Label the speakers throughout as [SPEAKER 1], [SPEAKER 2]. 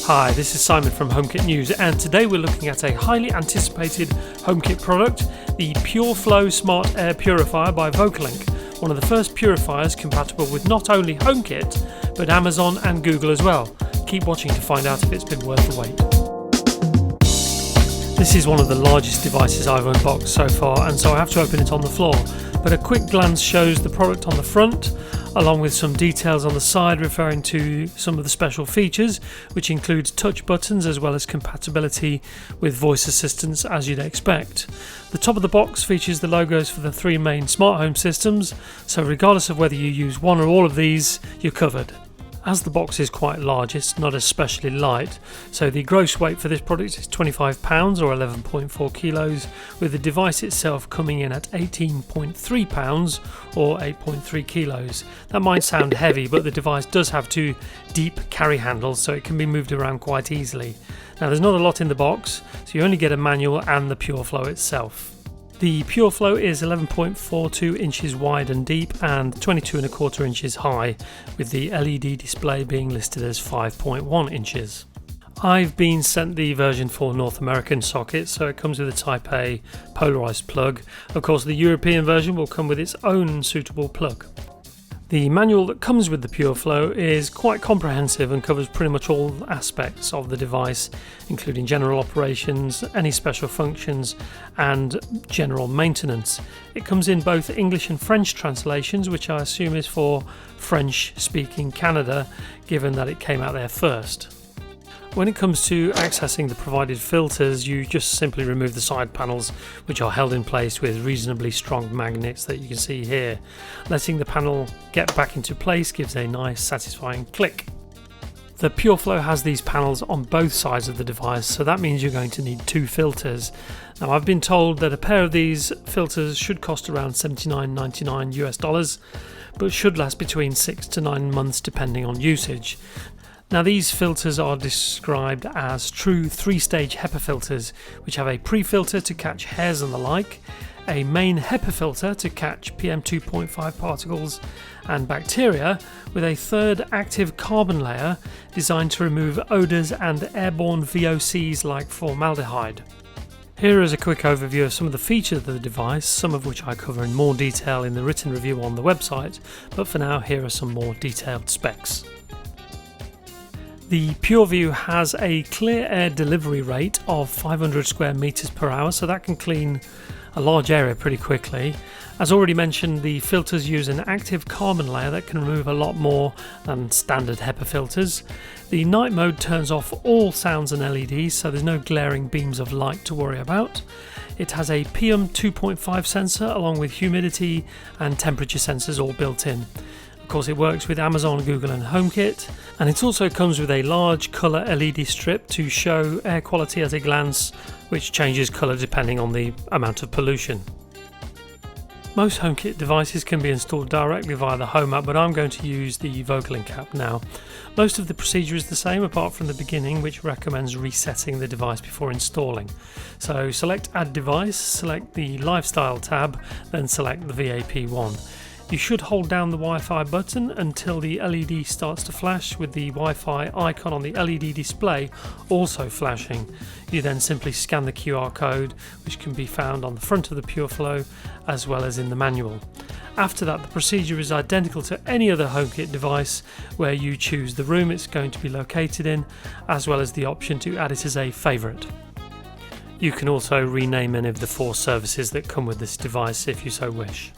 [SPEAKER 1] Hi, this is Simon from HomeKit News, and today we're looking at a highly anticipated HomeKit product, the PureFlow Smart Air Purifier by VOCOlinc, one of the first purifiers compatible with not only HomeKit, but Amazon and Google as well. Keep watching to find out if it's been worth the wait. This is one of the largest devices I've unboxed so far, and so I have to open it on the floor, but a quick glance shows the product on the front, along with some details on the side referring to some of the special features, which includes touch buttons as well as compatibility with voice assistants as you'd expect. The top of the box features the logos for the three main smart home systems, so regardless of whether you use one or all of these, you're covered. As the box is quite large, it's not especially light, so the gross weight for this product is 25 pounds or 11.4 kilos, with the device itself coming in at 18.3 pounds or 8.3 kilos. That might sound heavy, but the device does have two deep carry handles, so it can be moved around quite easily. Now, there's not a lot in the box, so you only get a manual and the PureFlow itself. The PureFlow is 11.42 inches wide and deep and 22.25 inches high, with the LED display being listed as 5.1 inches. I've been sent the version for North American sockets, so it comes with a Type A polarized plug. Of course, the European version will come with its own suitable plug. The manual that comes with the PureFlow is quite comprehensive and covers pretty much all aspects of the device, including general operations, any special functions, and general maintenance. It comes in both English and French translations, which I assume is for French-speaking Canada, given that it came out there first. When it comes to accessing the provided filters, you just simply remove the side panels, which are held in place with reasonably strong magnets that you can see here. Letting the panel get back into place gives a nice satisfying click. The PureFlow has these panels on both sides of the device, so that means you're going to need two filters. Now, I've been told that a pair of these filters should cost around $79.99 US, but should last between 6 to 9 months depending on usage. Now, these filters are described as true 3-stage HEPA filters, which have a pre-filter to catch hairs and the like, a main HEPA filter to catch PM2.5 particles and bacteria, with a third active carbon layer designed to remove odours and airborne VOCs like formaldehyde. Here is a quick overview of some of the features of the device, some of which I cover in more detail in the written review on the website, but for now here are some more detailed specs. The PureView has a clear air delivery rate of 500 square meters per hour, so that can clean a large area pretty quickly. As already mentioned, the filters use an active carbon layer that can remove a lot more than standard HEPA filters. The night mode turns off all sounds and LEDs, so there's no glaring beams of light to worry about. It has a PM2.5 sensor along with humidity and temperature sensors all built in. Of course, it works with Amazon, Google and HomeKit, and it also comes with a large colour LED strip to show air quality at a glance, which changes colour depending on the amount of pollution. Most HomeKit devices can be installed directly via the Home app, but I'm going to use the VOCOlinc app now. Most of the procedure is the same apart from the beginning, which recommends resetting the device before installing. So select Add Device, select the Lifestyle tab, then select the VAP one. You should hold down the Wi-Fi button until the LED starts to flash, with the Wi-Fi icon on the LED display also flashing. You then simply scan the QR code, which can be found on the front of the PureFlow as well as in the manual. After that, the procedure is identical to any other HomeKit device, where you choose the room it's going to be located in, as well as the option to add it as a favourite. You can also rename any of the 4 services that come with this device if you so wish.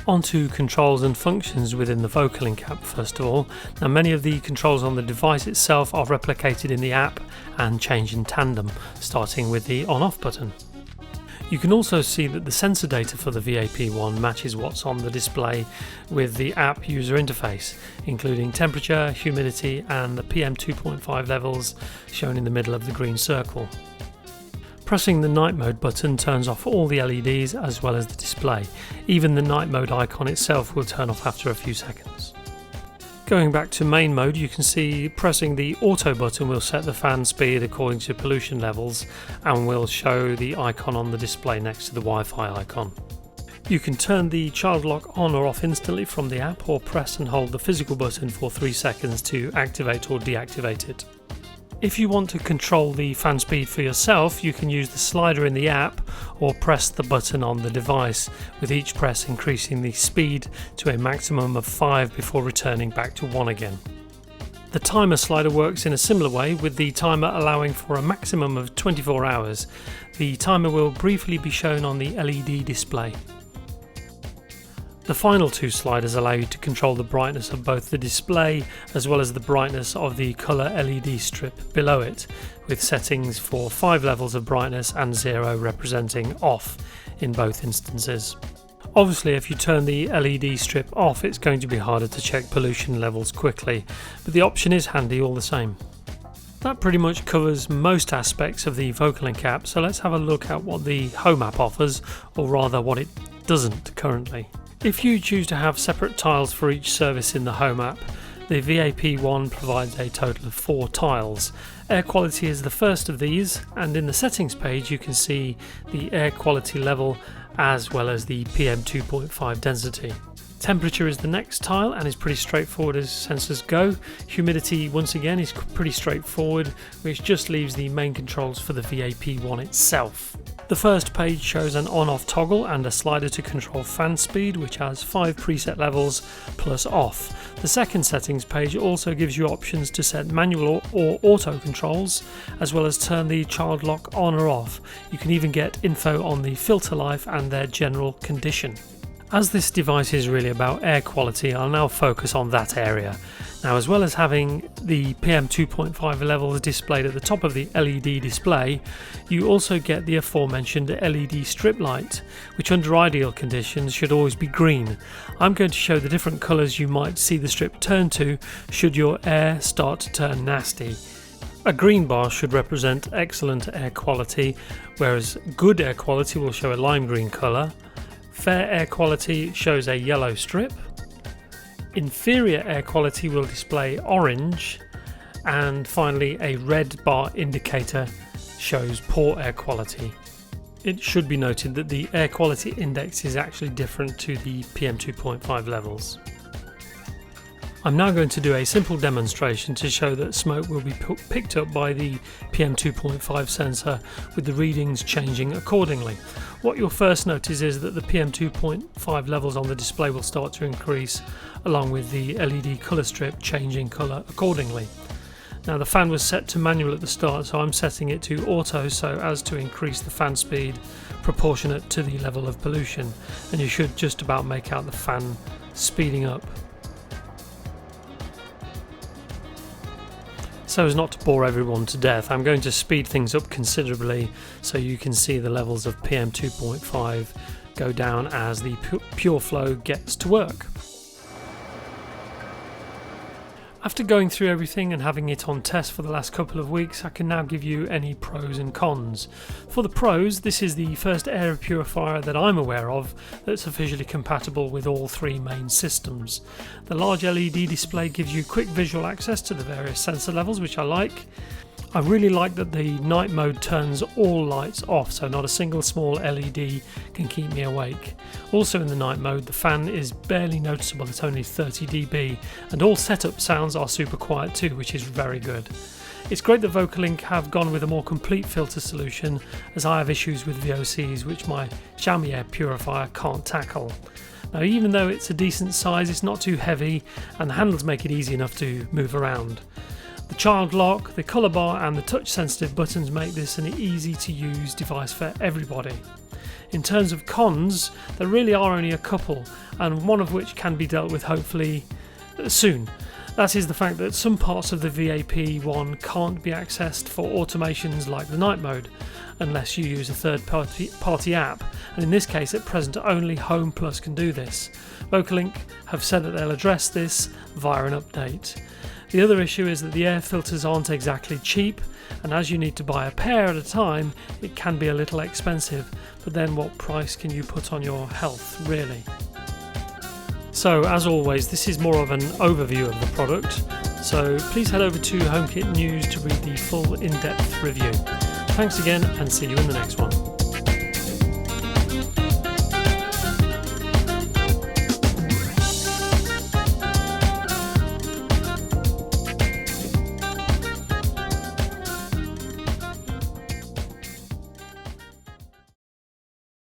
[SPEAKER 1] Onto controls and functions within the VOCOlinc app first of all. Now, many of the controls on the device itself are replicated in the app and change in tandem, starting with the on-off button. You can also see that the sensor data for the VAP1 matches what's on the display with the app user interface, including temperature, humidity and the PM2.5 levels shown in the middle of the green circle. Pressing the night mode button turns off all the LEDs as well as the display. Even the night mode icon itself will turn off after a few seconds. Going back to main mode, you can see pressing the auto button will set the fan speed according to pollution levels and will show the icon on the display next to the Wi-Fi icon. You can turn the child lock on or off instantly from the app, or press and hold the physical button for 3 seconds to activate or deactivate it. If you want to control the fan speed for yourself, you can use the slider in the app or press the button on the device, with each press increasing the speed to a maximum of 5 before returning back to 1 again. The timer slider works in a similar way, with the timer allowing for a maximum of 24 hours. The timer will briefly be shown on the LED display. The final two sliders allow you to control the brightness of both the display as well as the brightness of the colour LED strip below it, with settings for 5 levels of brightness and 0 representing off in both instances. Obviously, if you turn the LED strip off, it's going to be harder to check pollution levels quickly, but the option is handy all the same. That pretty much covers most aspects of the VOCOlinc app, so let's have a look at what the Home app offers, or rather what it doesn't currently. If you choose to have separate tiles for each service in the Home app, the VAP one provides a total of 4 tiles. Air quality is the first of these, and in the settings page you can see the air quality level as well as the PM2.5 density. Temperature is the next tile and is pretty straightforward as sensors go. Humidity once again is pretty straightforward, which just leaves the main controls for the VAP one itself. The first page shows an on-off toggle and a slider to control fan speed, which has 5 preset levels plus off. The second settings page also gives you options to set manual or auto controls, as well as turn the child lock on or off. You can even get info on the filter life and their general condition. As this device is really about air quality, I'll now focus on that area. Now, as well as having the PM2.5 levels displayed at the top of the LED display, you also get the aforementioned LED strip light, which under ideal conditions should always be green. I'm going to show the different colours you might see the strip turn to should your air start to turn nasty. A green bar should represent excellent air quality, whereas good air quality will show a lime green colour. Fair air quality shows a yellow strip. Inferior air quality will display orange, and finally a red bar indicator shows poor air quality. It should be noted that the air quality index is actually different to the PM2.5 levels. I'm now going to do a simple demonstration to show that smoke will be picked up by the PM2.5 sensor, with the readings changing accordingly. What you'll first notice is that the PM2.5 levels on the display will start to increase, along with the LED colour strip changing colour accordingly. Now, the fan was set to manual at the start, so I'm setting it to auto so as to increase the fan speed proportionate to the level of pollution, and you should just about make out the fan speeding up. So as not to bore everyone to death, I'm going to speed things up considerably so you can see the levels of PM2.5 go down as the PureFlow gets to work. After going through everything and having it on test for the last couple of weeks, I can now give you any pros and cons. For the pros, this is the first air purifier that I'm aware of that's officially compatible with all 3 main systems. The large LED display gives you quick visual access to the various sensor levels, which I like. I really like that the night mode turns all lights off, so not a single small LED can keep me awake. Also in the night mode, the fan is barely noticeable at only 30 dB, and all setup sounds are super quiet too, which is very good. It's great that VOCOlinc have gone with a more complete filter solution, as I have issues with VOCs which my Xiaomi air purifier can't tackle. Now, even though it's a decent size, it's not too heavy, and the handles make it easy enough to move around. The child lock, the colour bar and the touch sensitive buttons make this an easy to use device for everybody. In terms of cons, there really are only a couple, and one of which can be dealt with hopefully soon. That is the fact that some parts of the VAP1 can't be accessed for automations like the night mode, unless you use a third-party app, and in this case at present only Home Plus can do this. VOCOlinc have said that they'll address this via an update. The other issue is that the air filters aren't exactly cheap, and as you need to buy a pair at a time, it can be a little expensive, but then what price can you put on your health, really? So, as always, this is more of an overview of the product, so please head over to HomeKit News to read the full in-depth review. Thanks again, and see you in the next one.